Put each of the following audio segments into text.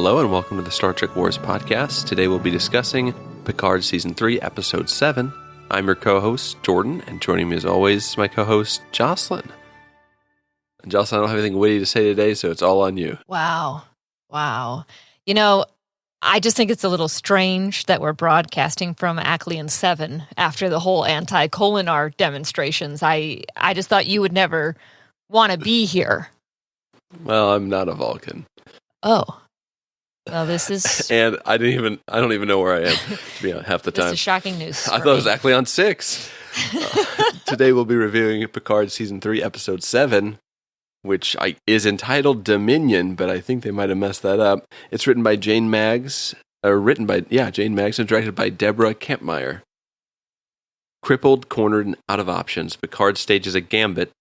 Hello and welcome to the Star Trek Wars podcast. Today we'll be discussing Picard Season 3, Episode 7. I'm your co-host, Jordan, and joining me as always is my co-host, Joselyn. And Joselyn, I don't have anything witty to say today, so it's all on you. Wow. You know, I just think it's a little strange that we're broadcasting from Ackley 7 after the whole anti-Kolinar demonstrations. I just thought you would never want to be here. Well, I'm not a Vulcan. Oh. Well, this is... And I don't even know where I am, to be honest, half the time. This is shocking news. I thought it was actually on 6. Today we'll be reviewing Picard Season 3, Episode 7, which is entitled Dominion, but I think they might have messed that up. It's written by Jane Maggs, Jane Maggs, and directed by Deborah Kempmeyer. Crippled, cornered, and out of options, Picard stages a gambit,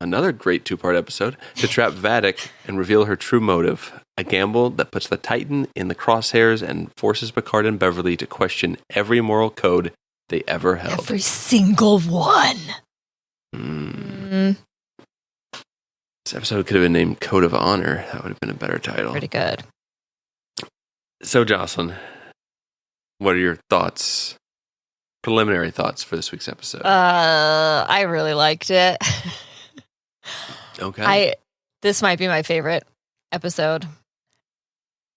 another great two-part episode, to trap Vadic and reveal her true motive. A gamble that puts the Titan in the crosshairs and forces Picard and Beverly to question every moral code they ever held. Every single one. This episode could have been named Code of Honor. That would have been a better title. Pretty good. So, Jocelyn, what are your thoughts, preliminary thoughts for this week's episode? I really liked it. Okay. This might be my favorite episode.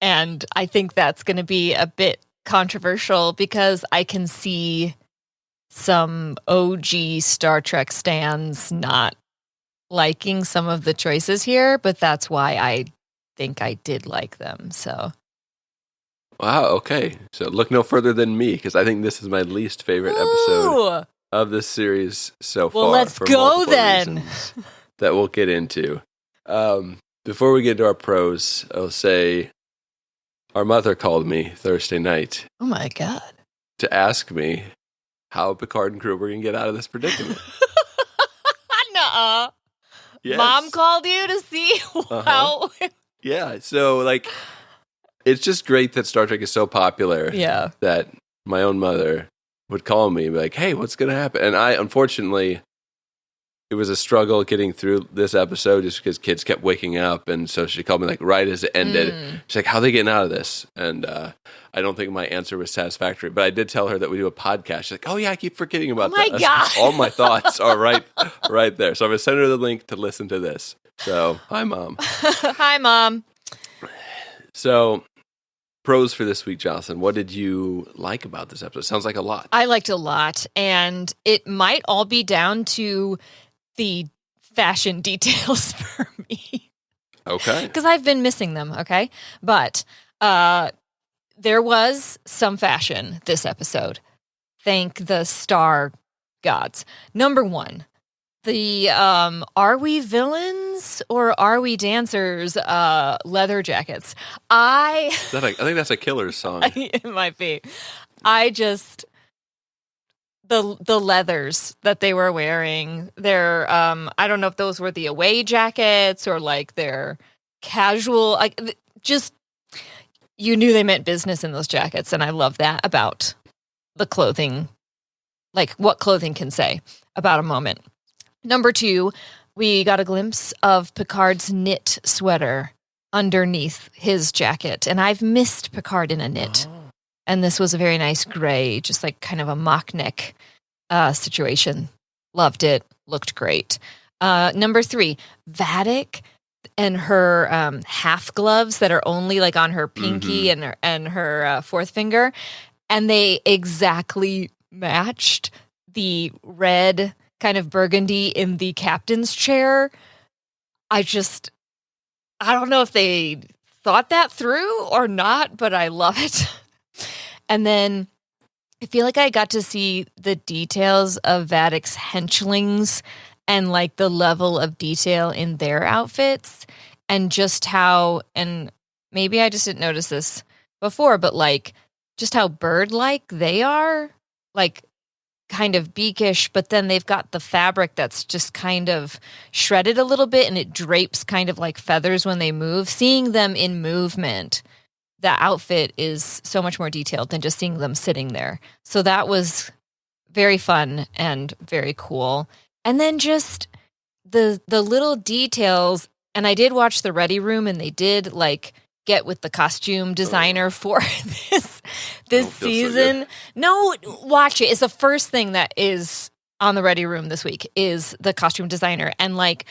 And I think that's going to be a bit controversial because I can see some OG Star Trek stans not liking some of the choices here, but that's why I think I did like them. So, wow, okay. So look no further than me, because I think this is my least favorite episode of this series so far. Well, let's go then. That we'll get into. Before we get into our pros, I'll say our mother called me Thursday night. Oh my God. To ask me how Picard and crew were going to get out of this predicament. Nuh-uh. Yes. Mom called you to see how... Yeah, so, it's just great that Star Trek is so popular that my own mother would call me and be like, hey, what's going to happen? And unfortunately, it was a struggle getting through this episode just because kids kept waking up. And so she called me, right as it ended. She's like, how are they getting out of this? And I don't think my answer was satisfactory. But I did tell her that we do a podcast. She's like, oh, yeah, I keep forgetting about that. My God. All my thoughts are right there. So I'm going to send her the link to listen to this. So, hi, Mom. Hi, Mom. So, pros for this week, Jocelyn. What did you like about this episode? Sounds like a lot. I liked a lot. And it might all be down to the fashion details for me. Okay. Because I've been missing them, okay? But there was some fashion this episode. Thank the star gods. Number one, the are we villains or are we dancers leather jackets. I think that's a Killer's song. It might be. The leathers that they were wearing, their I don't know if those were the away jackets or their casual, just you knew they meant business in those jackets, and I love that about the clothing, what clothing can say about a moment. Number two, we got a glimpse of Picard's knit sweater underneath his jacket, and I've missed Picard in a knit. Oh. And this was a very nice gray, just kind of a mock neck situation. Loved it. Looked great. Number three, Vadic and her half gloves that are only on her pinky and her fourth finger. And they exactly matched the red kind of burgundy in the captain's chair. I don't know if they thought that through or not, but I love it. And then I feel like I got to see the details of Vadic's henchlings and the level of detail in their outfits and just how, and maybe I just didn't notice this before, but just how bird-like they are, kind of beakish, but then they've got the fabric that's just kind of shredded a little bit and it drapes kind of like feathers when they move. Seeing them in movement, the outfit is so much more detailed than just seeing them sitting there. So that was very fun and very cool. And then just the little details, and I did watch the Ready Room, and they did get with the costume designer for this season. So no, watch it. It's the first thing that is on the Ready Room this week is the costume designer. And like,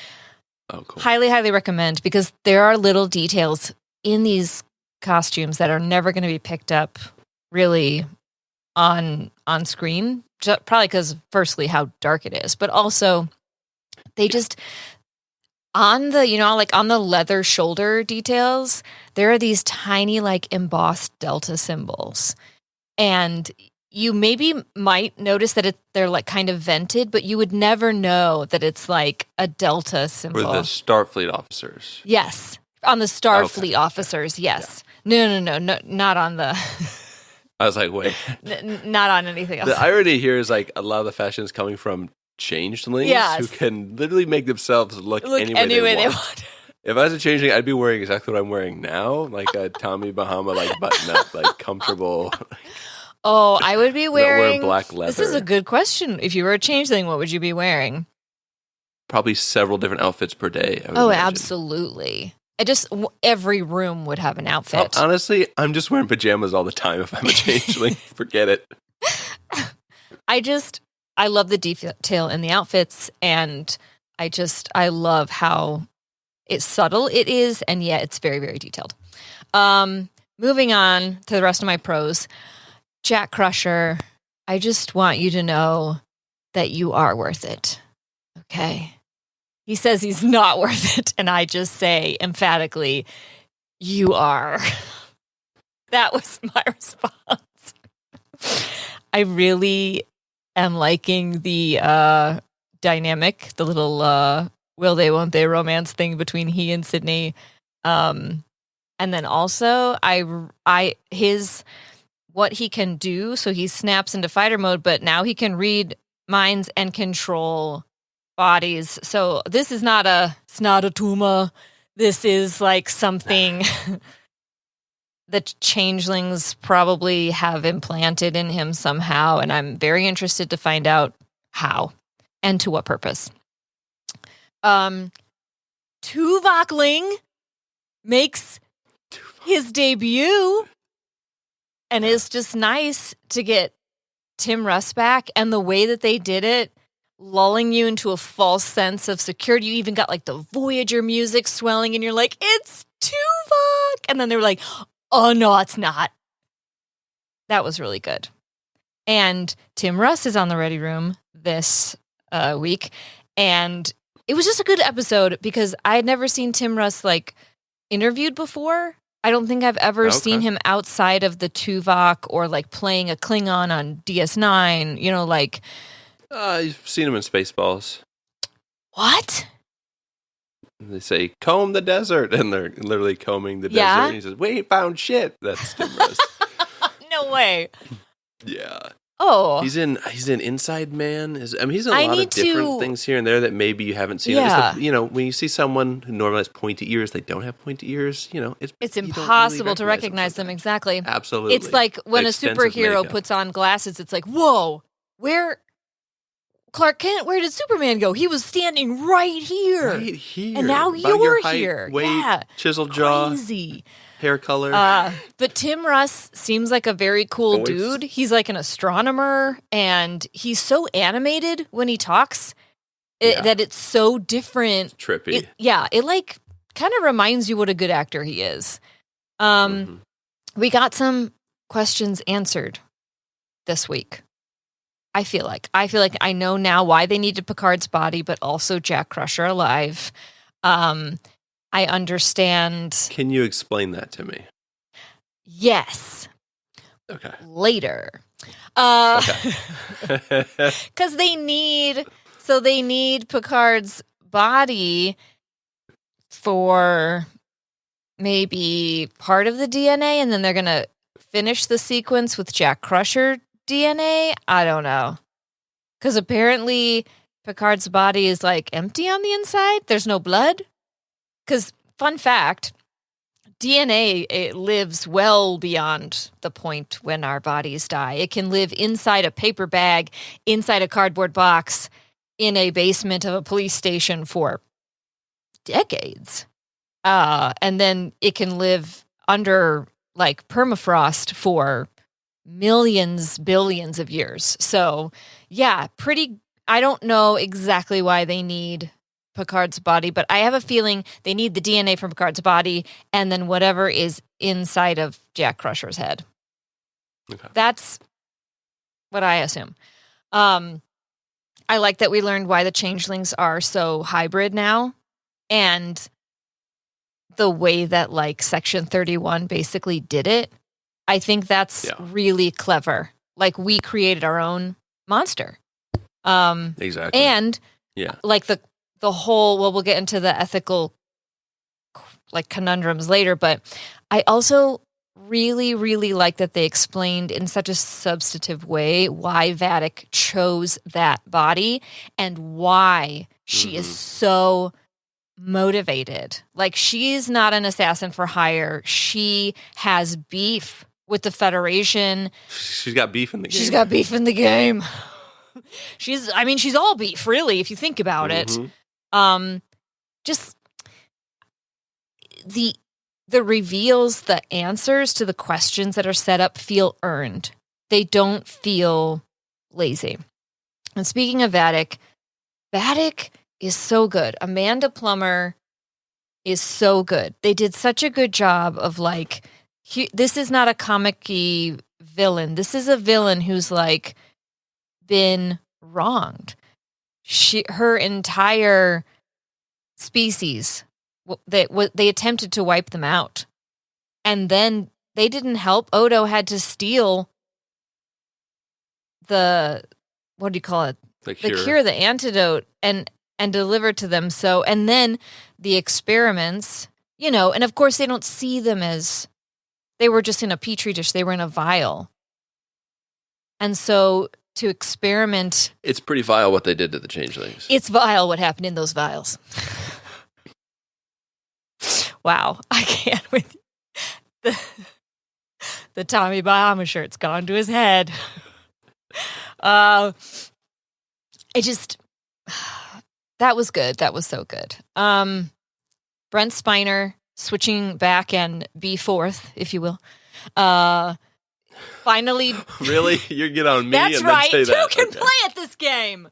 cool. highly, highly recommend, because there are little details in these costumes that are never going to be picked up really on screen. Probably because, firstly, how dark it is, but also they just on the, like on the leather shoulder details, there are these tiny like embossed Delta symbols, and you maybe might notice that they're like kind of vented, but you would never know that it's like a Delta symbol. For the Starfleet officers. Yes. On the Starfleet officers, yes. Yeah. No, not on the... I was like, wait. Not on anything else. The irony here is like a lot of the fashion is coming from changelings who can literally make themselves look any way they want. If I was a changeling, I'd be wearing exactly what I'm wearing now, like a Tommy Bahama, like button up, like comfortable... Oh, I would be wearing black leather. This is a good question. If you were a changeling, what would you be wearing? Probably several different outfits per day. Oh, imagine. Absolutely. Every room would have an outfit. Honestly, I'm just wearing pajamas all the time if I'm a changeling. Forget it. I love the detail in the outfits, and I love how subtle it is, and yet it's very, very detailed. Moving on to the rest of my pros. Jack Crusher, I just want you to know that you are worth it. Okay? He says he's not worth it, and I just say emphatically, you are. That was my response. I really am liking the dynamic, the little will they, won't they romance thing between he and Sydney. And then also, what he can do, so he snaps into fighter mode, but now he can read minds and control bodies. So this is not a Tuma. This is like something that changelings probably have implanted in him somehow, and I'm very interested to find out how and to what purpose. Tuvokling makes his debut. And it's just nice to get Tim Russ back, and the way that they did it, lulling you into a false sense of security. You even got like the Voyager music swelling, and you're like, it's Tuvok! And then they were like, oh no, it's not. That was really good. And Tim Russ is on the Ready Room this week, and it was just a good episode because I had never seen Tim Russ like interviewed before. I don't think I've ever seen him outside of the Tuvok or like playing a Klingon on DS9, like... You've seen him in Spaceballs. What? They say, comb the desert, and they're literally combing the desert. And he says, we ain't found shit. That's Tim Russ. No way. Yeah. Oh. He's in Inside Man. He's in a lot of different things here and there that maybe you haven't seen. Yeah. When you see someone who normally has pointy ears, they don't have pointy ears, it's impossible really to recognize them. Exactly. Absolutely. It's like when a superhero puts on glasses, it's like, whoa, Clark Kent, where did Superman go? He was standing right here. Right here. And now you're here. Weight, yeah. Chiseled jaw. Crazy. Hair color. But Tim Russ seems like a very cool dude. He's like an astronomer, and he's so animated when he talks that it's so different. It's trippy. It like kind of reminds you what a good actor he is. We got some questions answered this week. I feel like I know now why they needed Picard's body, but also Jack Crusher alive. I understand. Can you explain that to me? Yes. Okay. Later. Okay. Because they need Picard's body for maybe part of the DNA, and then they're going to finish the sequence with Jack Crusher DNA. I don't know. Because apparently Picard's body is like empty on the inside. There's no blood. Because, fun fact, DNA, it lives well beyond the point when our bodies die. It can live inside a paper bag, inside a cardboard box, in a basement of a police station for decades. And then it can live under like permafrost for millions, billions of years. So yeah, I don't know exactly why they need Picard's body, but I have a feeling they need the DNA from Picard's body and then whatever is inside of Jack Crusher's head. Okay. That's what I assume. I like that we learned why the changelings are so hybrid now, and the way that like Section 31 basically did it. I think that's really clever. Like we created our own monster. Exactly. And like the whole, well, we'll get into the ethical like conundrums later, but I also really, really like that they explained in such a substantive way why Vadic chose that body and why she is so motivated. Like she's not an assassin for hire. She has beef with the Federation. She's got beef in the game. She's got beef in the game. She's all beef, really, if you think about it. Just the reveals, the answers to the questions that are set up feel earned. They don't feel lazy. And speaking of Vadic is so good. Amanda Plummer is so good. They did such a good job of like, this is not a comic-y villain. This is a villain who's like been wronged. Her entire species, they attempted to wipe them out. And then they didn't help. Odo had to steal the, what do you call it? The cure. The antidote, and deliver to them. So, and then the experiments, and of course they don't see them as, they were just in a petri dish. They were in a vial. And so to experiment. It's pretty vile what they did to the changelings. It's vile what happened in those vials. Wow. I can't with you. The Tommy Bahama shirt's gone to his head. That was good. That was so good. Brent Spiner switching back and be fourth, if you will. Finally. Really? You get on me That's and right. then say that? Two can play at this game.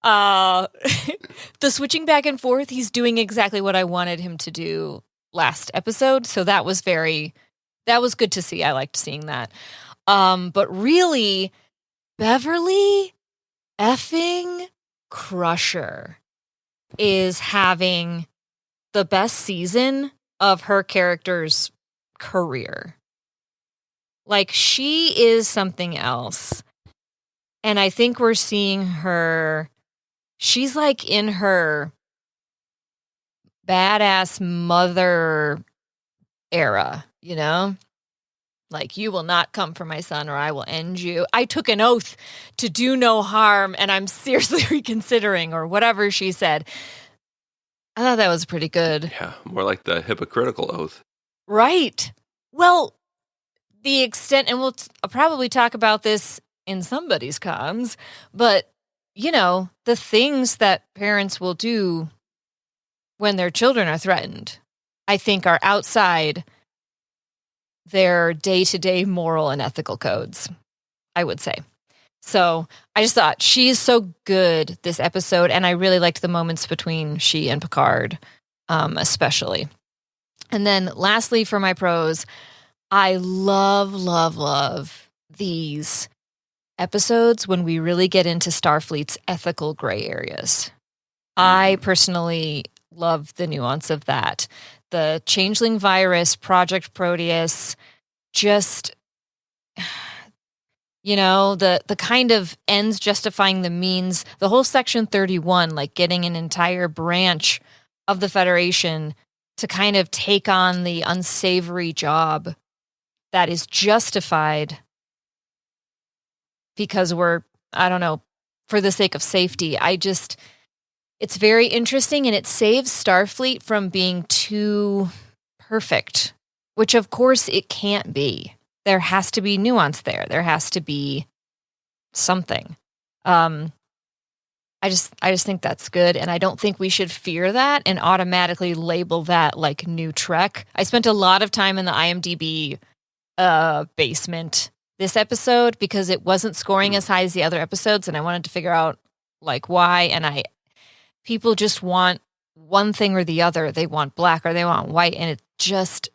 The switching back and forth, he's doing exactly what I wanted him to do last episode. So that was good to see. I liked seeing that. But really, Beverly effing Crusher is having the best season of her character's career. Like, she is something else. And I think we're seeing her, she's like in her badass mother era, Like, you will not come for my son or I will end you. I took an oath to do no harm and I'm seriously reconsidering, or whatever she said. I thought that was pretty good. Yeah, more like the hypocritical oath. Right. Well, the extent, and we'll probably talk about this in somebody's cons, but, the things that parents will do when their children are threatened, I think are outside their day-to-day moral and ethical codes, I would say. So I just thought she's so good this episode, and I really liked the moments between she and Picard, especially. And then lastly, for my pros, I love, love, love these episodes when we really get into Starfleet's ethical gray areas. I personally love the nuance of that. The changeling virus, Project Proteus, just, the kind of ends justifying the means, the whole Section 31, like getting an entire branch of the Federation to kind of take on the unsavory job that is justified because we're, for the sake of safety. It's very interesting, and it saves Starfleet from being too perfect, which of course it can't be. There has to be nuance there. There has to be something. I just think that's good, and I don't think we should fear that and automatically label that like new Trek. I spent a lot of time in the IMDb basement this episode because it wasn't scoring as high as the other episodes, and I wanted to figure out like why. And people just want one thing or the other. They want black or they want white, and it just,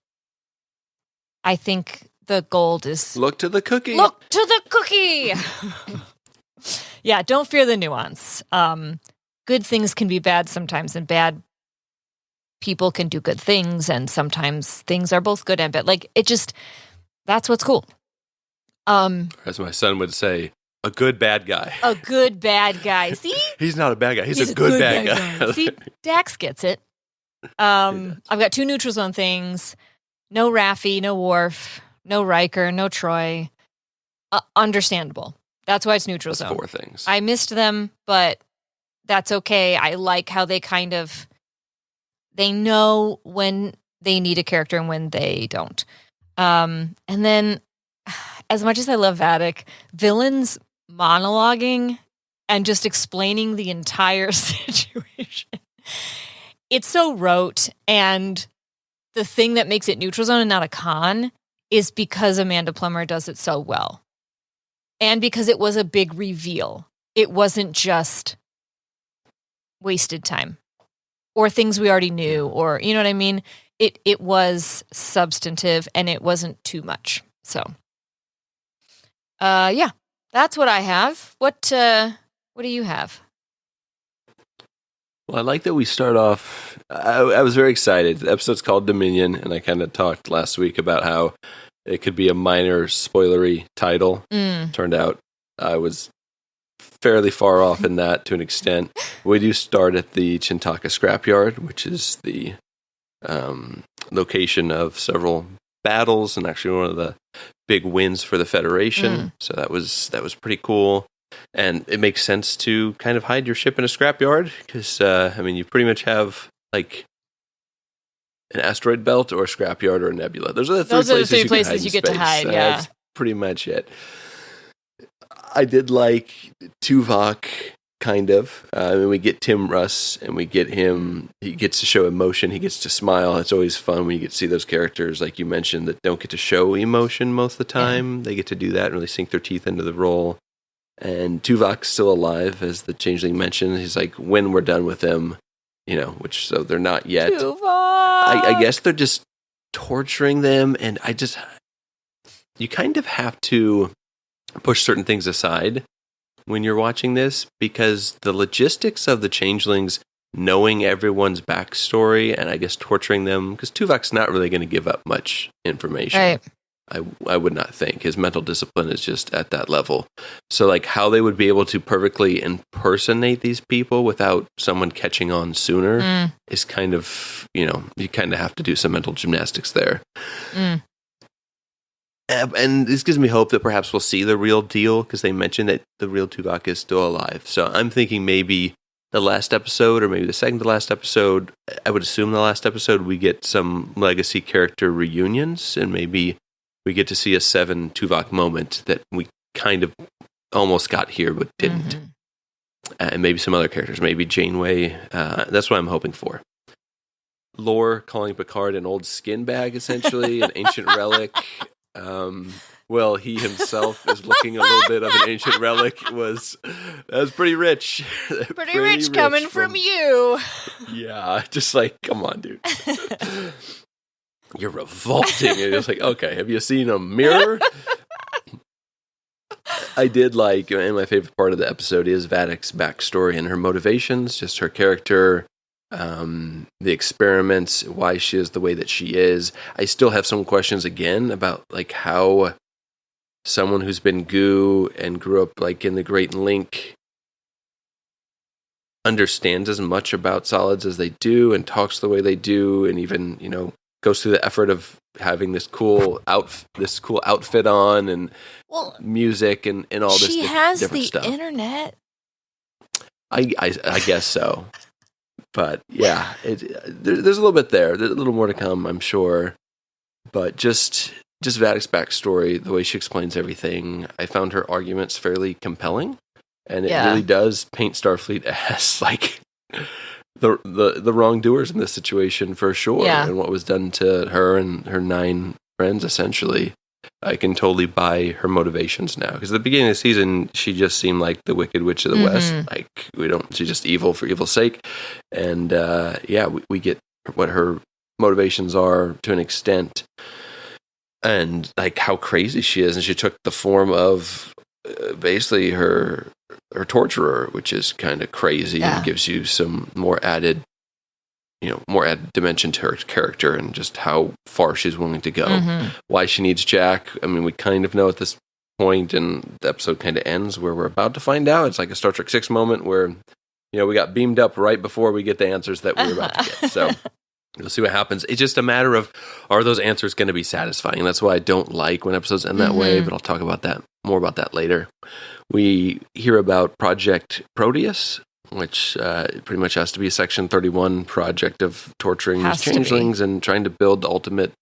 I think the gold is look to the cookie. Look to the cookie. Yeah, don't fear the nuance. Good things can be bad sometimes, and bad people can do good things, and sometimes things are both good and bad. Like, it just, that's what's cool. As my son would say, a good bad guy. A good bad guy. See? He's not a bad guy. He's a good bad guy. See, Dax gets it. I've got 2 neutral zone things. No Raffi, no Worf, no Riker, no Troy. Understandable. That's why it's neutral zone. 4 things. I missed them, but that's okay. I like how they they know when they need a character and when they don't. And then, as much as I love Vadic, villains monologuing and just explaining the entire situation. It's so rote, and the thing that makes it neutral zone and not a con is because Amanda Plummer does it so well. And because it was a big reveal. It wasn't just wasted time or things we already knew, or, you know what I mean? It was substantive, and it wasn't too much. So, yeah, that's what I have. What do you have? Well, I like that we start off. I was very excited. The episode's called Dominion, and I kind of talked last week about how it could be a minor spoilery title. Turned out I was fairly far off in that to an extent. We do start at the Chintaka Scrapyard, which is the location of several battles and actually one of the big wins for the Federation. So that was pretty cool. And it makes sense to kind of hide your ship in a scrapyard because, you pretty much have like an asteroid belt or a scrapyard or a nebula. Those are the 3 places you get to hide. Yeah, that's pretty much it. I did like Tuvok, kind of. We get Tim Russ, and we get him. He gets to show emotion. He gets to smile. It's always fun when you get to see those characters, like you mentioned, that don't get to show emotion most of the time. Yeah. They get to do that and really sink their teeth into the role. And Tuvok's still alive, as the Changeling mentioned. He's like, when we're done with him, so they're not yet. Tuvok! I guess they're just torturing them, and you kind of have to push certain things aside when you're watching this, because the logistics of the Changelings knowing everyone's backstory and I guess torturing them, because Tuvok's not really going to give up much information. Right. I would not think. His mental discipline is just at that level. So like how they would be able to perfectly impersonate these people without someone catching on sooner is kind of, you kind of have to do some mental gymnastics there. And this gives me hope that perhaps we'll see the real deal, because they mentioned that the real Tuvok is still alive. So I'm thinking maybe the last episode, or maybe the second to last episode, I would assume the last episode, we get some legacy character reunions, and maybe we get to see a 7 Tuvok moment that we kind of almost got here but didn't. And maybe some other characters, maybe Janeway. That's what I'm hoping for. Lore calling Picard an old skin bag, essentially, an ancient relic. Well, he himself is looking a little bit of an ancient relic. That was pretty rich. Pretty rich coming from you. Yeah, just like, come on, dude. You're revolting. And it's like, okay, have you seen a mirror? I did like, and my favorite part of the episode is Vadic's backstory and her motivations, just her character, the experiments, why she is the way that she is. I still have some questions again about like how someone who's been goo and grew up like in the Great Link understands as much about solids as they do and talks the way they do, and even, goes through the effort of having this cool outfit on and music and all this she has different the stuff. Internet. I guess so. But yeah, there's a little bit there. There's a little more to come, I'm sure. But just Vadic's backstory, the way she explains everything, I found her arguments fairly compelling. And it really does paint Starfleet as like the wrongdoers in this situation for sure. Yeah. And what was done to her and her 9 friends, essentially. I can totally buy her motivations now. Because at the beginning of the season, she just seemed like the Wicked Witch of the West. Like, she's just evil for evil's sake. And we get what her motivations are to an extent. And like how crazy she is. And she took the form of basically her torturer, which is kind of crazy and gives you some more added dimension to her character and just how far she's willing to go. Why she needs Jack, I mean, we kind of know at this point, and the episode kind of ends where we're about to find out. It's like a Star Trek 6 moment where, we got beamed up right before we get the answers that we were about to get. So we'll see what happens. It's just a matter of, are those answers going to be satisfying? And that's why I don't like when episodes end that way, but I'll talk about that, more about that later. We hear about Project Proteus, which pretty much has to be a Section 31 project of torturing these changelings and trying to build the ultimate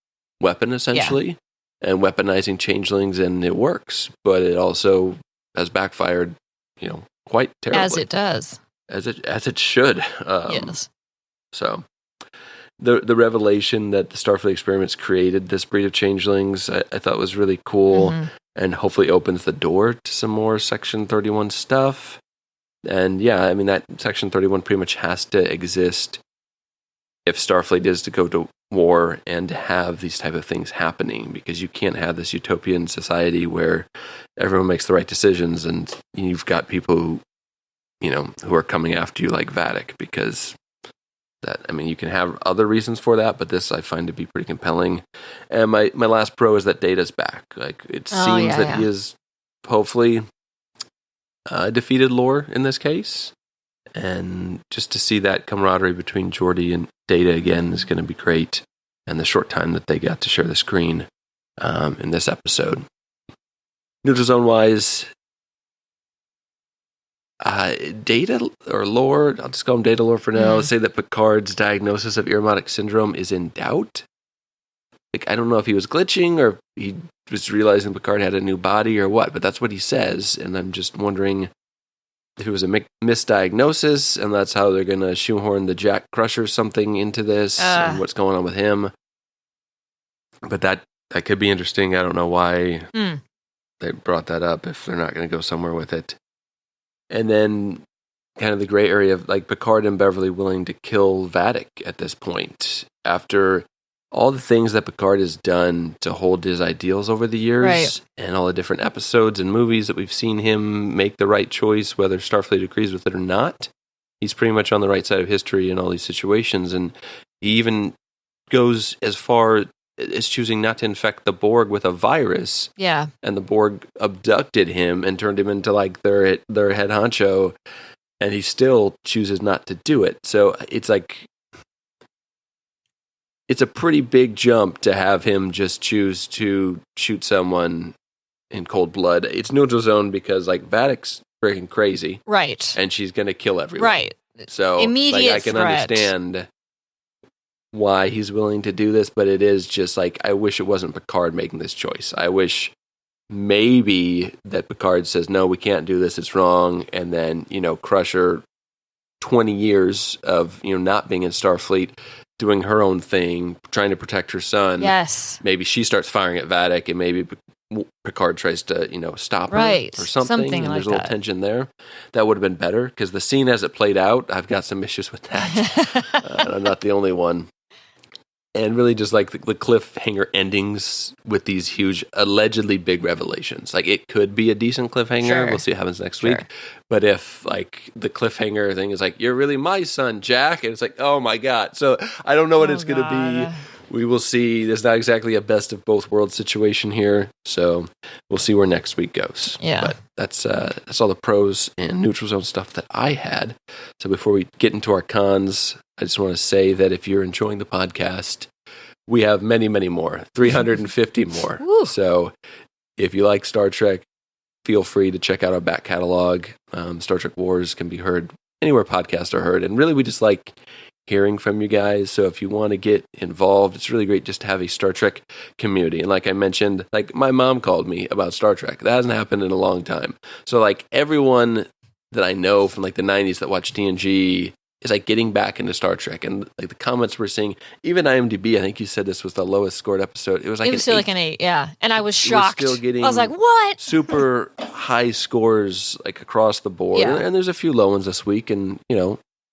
weapon, essentially, and weaponizing changelings, and it works. But it also has backfired, quite terribly. As it does. As it should. Yes. So the revelation that the Starfleet experiments created this breed of changelings, I thought was really cool, and hopefully opens the door to some more Section 31 stuff. And I mean, that Section 31 pretty much has to exist if Starfleet is to go to war and to have these type of things happening, because you can't have this utopian society where everyone makes the right decisions and you've got people who are coming after you like Vadic, because that, I mean, you can have other reasons for that, but this I find to be pretty compelling. And my last pro is that Data's back. Like, it seems that he is hopefully defeated Lore in this case, and just to see that camaraderie between Geordi and Data again is going to be great, and the short time that they got to share the screen in this episode. Neutral Zone wise, Data or Lore, I'll just call him Data Lore for now, say that Picard's diagnosis of Ironic syndrome is in doubt. Like, I don't know if he was glitching or he was realizing Picard had a new body or what, but that's what he says. And I'm just wondering if it was a misdiagnosis, and that's how they're going to shoehorn the Jack Crusher something into this, and what's going on with him. But that could be interesting. I don't know why they brought that up if they're not going to go somewhere with it. And then kind of the gray area of like Picard and Beverly willing to kill Vadic at this point after all the things that Picard has done to hold his ideals over the years, and all the different episodes and movies that we've seen him make the right choice, whether Starfleet agrees with it or not. He's pretty much on the right side of history in all these situations, and he even goes as far as choosing not to infect the Borg with a virus. Yeah. And the Borg abducted him and turned him into like their head honcho, and he still chooses not to do it. So it's like, it's a pretty big jump to have him just choose to shoot someone in cold blood. It's Neutral Zone because like Vadic's freaking crazy. Right. And she's going to kill everyone. Right. So immediate I can threat. understand why he's willing to do this, but it is just like, I wish it wasn't Picard making this choice. I wish maybe that Picard says, no, we can't do this, it's wrong. And then, Crusher, 20 years of, not being in Starfleet, doing her own thing, trying to protect her son. Yes. Maybe she starts firing at Vadic, and maybe Picard tries to, stop her or something. And like there's a little tension there. That would have been better, because the scene as it played out, I've got some issues with that. I'm not the only one. And really just like the cliffhanger endings with these huge, allegedly big revelations. Like, it could be a decent cliffhanger. Sure. We'll see what happens next week. But if like the cliffhanger thing is like, you're really my son, Jack, and it's like, oh my God. So I don't know what it's going to be. We will see. There's not exactly a best of both worlds situation here. So we'll see where next week goes. Yeah. But that's all the pros and Neutral Zone stuff that I had. So before we get into our cons, I just want to say that if you're enjoying the podcast, we have many, many more, 350 more. So if you like Star Trek, feel free to check out our back catalog. Star Trek Wars can be heard anywhere podcasts are heard. And really, we just like hearing from you guys. So if you want to get involved, it's really great just to have a Star Trek community. And like I mentioned, like my mom called me about Star Trek. That hasn't happened in a long time. So like everyone that I know from like the 90s that watch TNG is like getting back into Star Trek, and like the comments we're seeing, even IMDb, I think you said this was the lowest scored episode. It was like still like an 8, yeah. And I was shocked. Still getting I was like, what? super high scores like across the board. Yeah. And there's a few low ones this week, and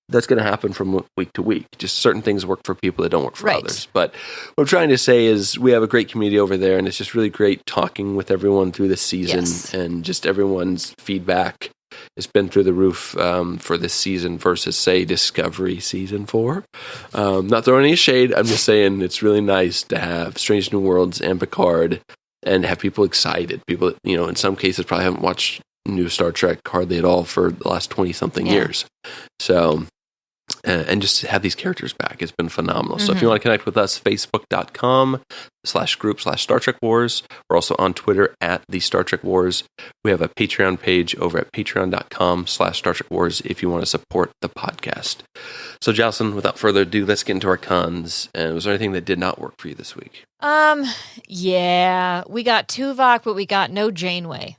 that's going to happen from week to week. Just certain things work for people that don't work for others. But what I'm trying to say is we have a great community over there, and it's just really great talking with everyone through the season, and just everyone's feedback. It's been through the roof for this season versus, say, Discovery Season 4. Not throwing any shade. I'm just saying it's really nice to have Strange New Worlds and Picard and have people excited. People that, in some cases probably haven't watched new Star Trek hardly at all for the last 20-something years. So, and just have these characters back. It's been phenomenal. So if you want to connect with us, facebook.com/group/Star Trek Wars. We're also on Twitter at the Star Trek Wars. We have a Patreon page over at patreon.com/Star Trek Wars if you want to support the podcast. So Jocelyn, without further ado, let's get into our cons. And was there anything that did not work for you this week? Yeah, we got Tuvok, but we got no Janeway.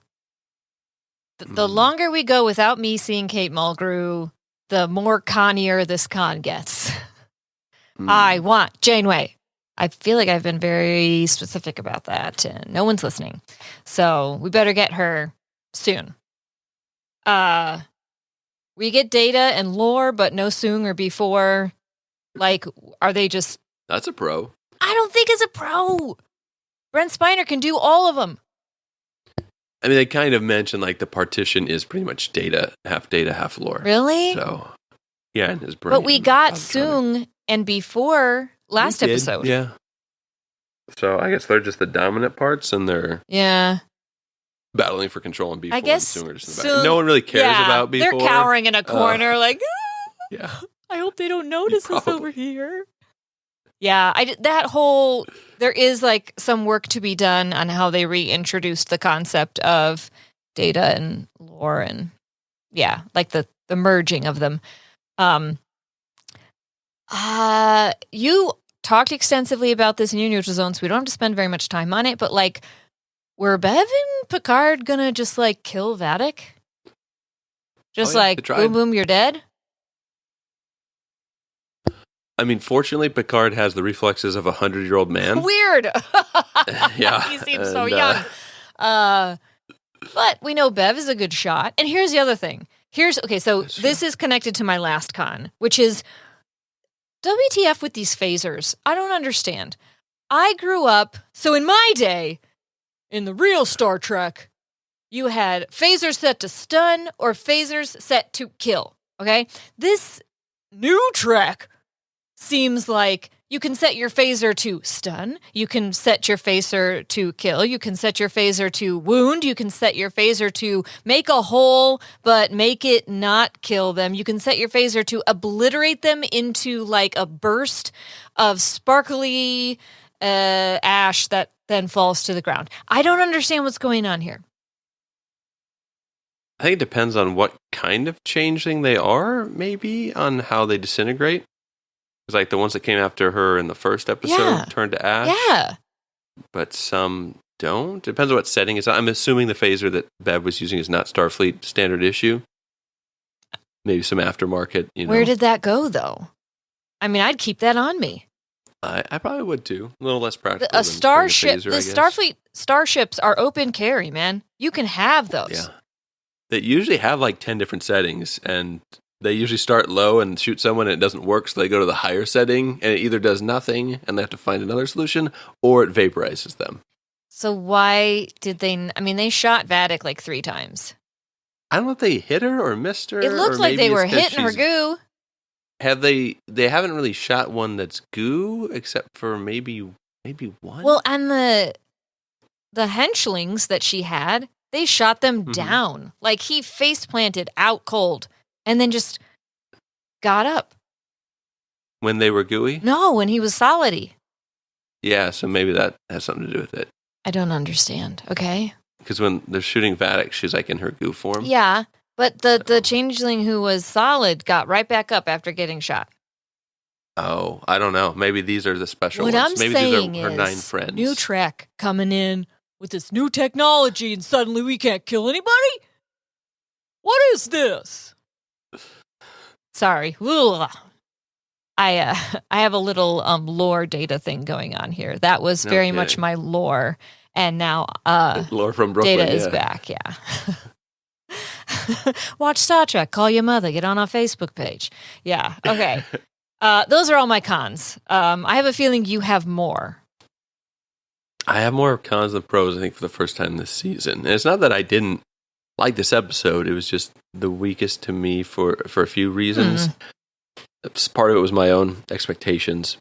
The longer we go without me seeing Kate Mulgrew, the more connier this con gets. I want Janeway. I feel like I've been very specific about that, and no one's listening. So we better get her soon. We get Data and lore, but no Soong or before. Like, are they just... That's a pro. I don't think it's a pro. Brent Spiner can do all of them. I mean, they kind of mentioned like the partition is pretty much data, half lore. Really? So, yeah, and his brain. But we got Soong and before last episode. Yeah. So I guess they're just the dominant parts, and they're battling for control on B4. I guess and Soong are just in the back. No one really cares about B4. They're cowering in a corner, like, yeah. I hope they don't notice us over here. Yeah, there is like some work to be done on how they reintroduced the concept of data and lore, and like the merging of them. You talked extensively about this in your neutral zone, so we don't have to spend very much time on it, but like, were Bev and Picard gonna just like kill Vadic? Just like, boom, boom, you're dead? I mean, fortunately, Picard has the reflexes of a 100-year-old man. Weird. Yeah. He seems so young. But we know Bev is a good shot. And here's the other thing. This is connected to my last con, which is WTF with these phasers. I don't understand. I grew up, so in my day, in the real Star Trek, you had phasers set to stun or phasers set to kill. Okay? This new Trek seems like you can set your phaser to stun, you can set your phaser to kill, you can set your phaser to wound, you can set your phaser to make a hole but make it not kill them, you can set your phaser to obliterate them into like a burst of sparkly ash that then falls to the ground. I don't understand what's going on here. I think it depends on what kind of changeling they are, maybe, on how they disintegrate. Because like the ones that came after her in the first episode turned to ash. Yeah. But some don't. Depends on what setting it's on. I'm assuming the phaser that Bev was using is not Starfleet standard issue. Maybe some aftermarket, Where did that go, though? I mean, I'd keep that on me. I probably would, too. A little less practical the Starfleet starships are open carry, man. You can have those. Yeah. They usually have like 10 different settings, and they usually start low and shoot someone and it doesn't work, so they go to the higher setting and it either does nothing and they have to find another solution, or it vaporizes them. So why did they... I mean, they shot Vadic like 3 times. I don't know if they hit her or missed her. It looks like they were hitting her goo. Have they haven't really shot one that's goo, except for maybe one? Well, and the henchlings that she had, they shot them down. Like, he face planted out cold. And then just got up. When they were gooey? No, when he was solidy. Yeah, so maybe that has something to do with it. I don't understand, okay? Because when they're shooting Vadic, she's like in her goo form. Yeah, but the changeling who was solid got right back up after getting shot. Oh, I don't know. Maybe these are the special ones. Maybe saying these are her 9 friends. New Trek coming in with this new technology and suddenly we can't kill anybody? What is this? Sorry. Ugh. I have a little lore data thing going on here. That was very much my lore, and now lore from Brooklyn, data is back. Yeah. Watch Star Trek. Call your mother. Get on our Facebook page. Yeah. Okay. Those are all my cons. I have a feeling you have more. I have more cons than pros, I think, for the first time this season. And it's not that I didn't like this episode. It was just the weakest to me for a few reasons. Part of it was my own expectations.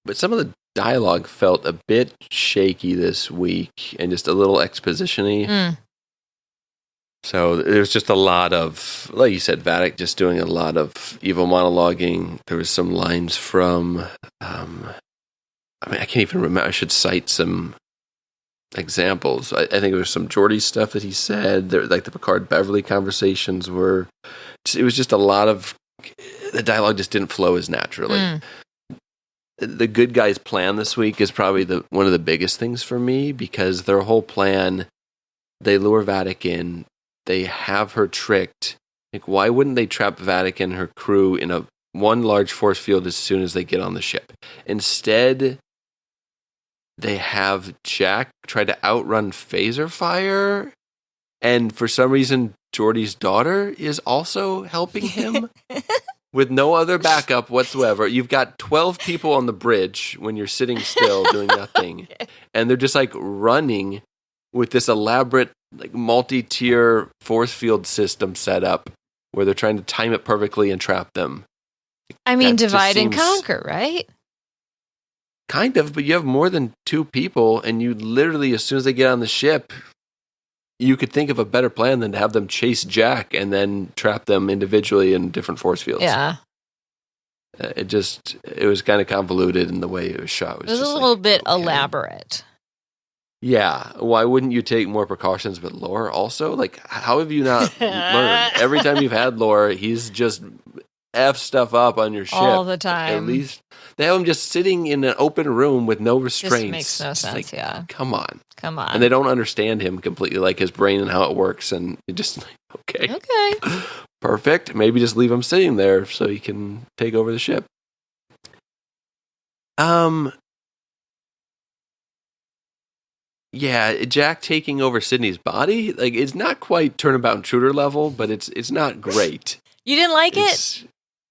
But some of the dialogue felt a bit shaky this week and just a little exposition-y. So there's just a lot of, like you said, Vatic just doing a lot of evil monologuing. There was some lines from, I can't even remember. I should cite some examples. I think there was some Geordi stuff that he said. There, like the Picard Beverly conversations were. It was just a lot of the dialogue just didn't flow as naturally. The good guys' plan this week is probably one of the biggest things for me because their whole plan, they lure Vatic in. They have her tricked. Like, why wouldn't they trap Vatic and her crew in one large force field as soon as they get on the ship? Instead, they have Jack try to outrun phaser fire, and for some reason, Geordi's daughter is also helping him with no other backup whatsoever. You've got 12 people on the bridge when you're sitting still doing nothing, and they're just like running with this elaborate like multi-tier force field system set up where they're trying to time it perfectly and trap them. I mean, divide and conquer, right? Kind of, but you have more than 2 people, and you literally, as soon as they get on the ship, you could think of a better plan than to have them chase Jack and then trap them individually in different force fields. Yeah. It was kind of convoluted in the way it was shot. It was a little bit elaborate. Yeah, why wouldn't you take more precautions with Lore also? Like, how have you not learned? Every time you've had Lore, he's just F stuff up on your ship. All the time. At least they have him just sitting in an open room with no restraints. This makes no sense, like, Come on. And they don't understand him completely, like his brain and how it works. And it just like, okay. Perfect. Maybe just leave him sitting there so he can take over the ship. Yeah, Jack taking over Sydney's body, like it's not quite Turnabout Intruder level, but it's not great. You didn't like it?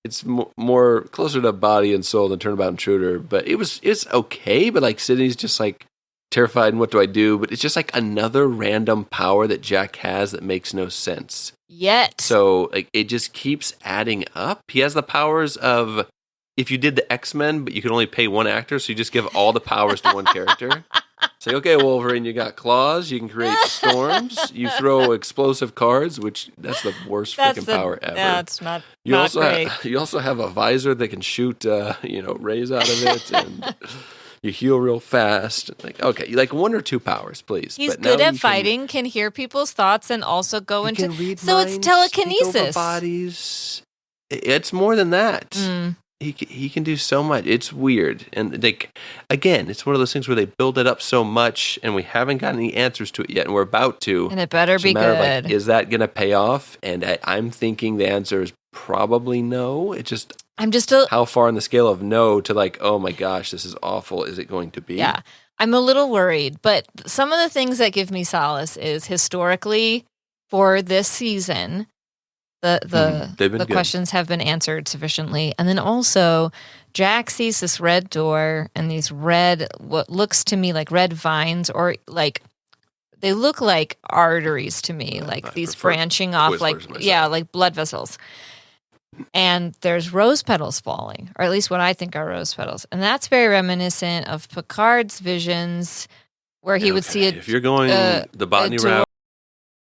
It's more closer to body and soul than Turnabout Intruder, but it's okay. But like Sydney's just like terrified, and what do I do? But it's just like another random power that Jack has that makes no sense. Yet. So like it just keeps adding up. He has the powers of if you did the X-Men, but you could only pay one actor, so you just give all the powers to one character. It's like, okay, Wolverine, you got claws, you can create storms, you throw explosive cards, which that's the worst freaking power ever. That's not great. You also have a visor that can shoot, rays out of it, and you heal real fast. Like, okay, like 1 or 2 powers, please. He's good at fighting, can hear people's thoughts, and also go into. So minds, it's telekinesis. Take over bodies. It's more than that. He can do so much. It's weird. And again, it's one of those things where they build it up so much and we haven't gotten any answers to it yet, and we're about to. And it better be good. Like, is that going to pay off? And I'm thinking the answer is probably no. How far on the scale of no to like, oh my gosh, this is awful, is it going to be? Yeah. I'm a little worried, but some of the things that give me solace is historically for this season, the questions have been answered sufficiently. And then also, Jack sees this red door and these what looks to me like red vines, or like, they look like arteries to me, like these branching off, like blood vessels. And there's rose petals falling, or at least what I think are rose petals. And that's very reminiscent of Picard's visions, where he would see if you're going the botany route,